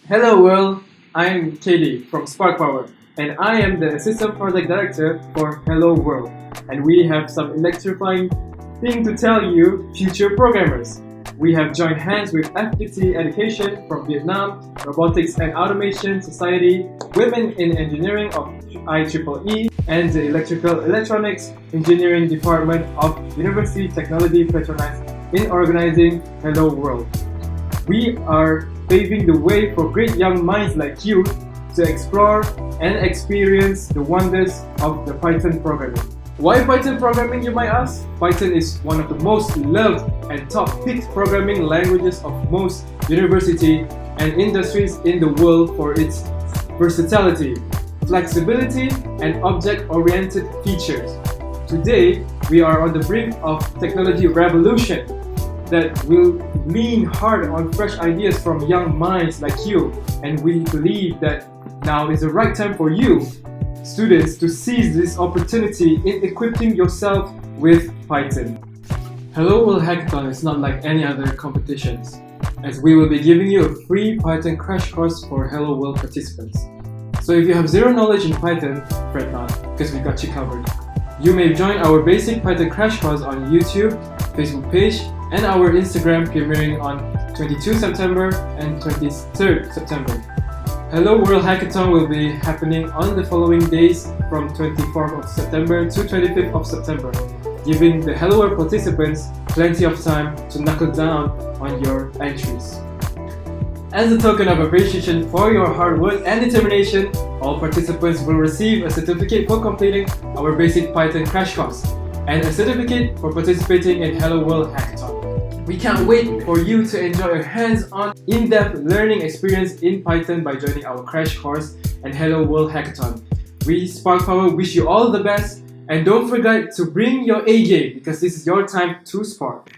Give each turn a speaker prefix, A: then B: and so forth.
A: Hello world, I'm Katie from Spark Power and I am the Assistant Project Director for Hello World, and we have some electrifying thing to tell you future programmers. We have joined hands with FPT Education from Vietnam, Robotics and Automation Society, Women in Engineering of IEEE, and the Electrical Electronics Engineering Department of University Technology Petronas in organizing Hello World. We are paving the way for great young minds like you to explore and experience the wonders of the Python programming. Why Python programming, you might ask? Python is one of the most loved and top-picked programming languages of most universities and industries in the world for its versatility, flexibility, and object-oriented features. Today, we are on the brink of technology revolution that will lean hard on fresh ideas from young minds like you, and we believe that now is the right time for you, students, to seize this opportunity in equipping yourself with Python. Hello World Hackathon is not like any other competitions, as we will be giving you a free Python crash course for Hello World participants. So if you have zero knowledge in Python, fret not, because we got you covered. You may join our basic Python crash course on YouTube, Facebook page, and our Instagram, premiering on 22 September and 23rd September. Hello World Hackathon will be happening on the following days from 24th of September to 25th of September, giving the Hello World participants plenty of time to knuckle down on your entries. As a token of appreciation for your hard work and determination, all participants will receive a certificate for completing our basic Python crash course and a certificate for participating in Hello World Hackathon. We can't wait for you to enjoy a hands-on, in-depth learning experience in Python by joining our crash course and Hello World Hackathon. We, Spark Power, wish you all the best, and don't forget to bring your A game because this is your time to spark.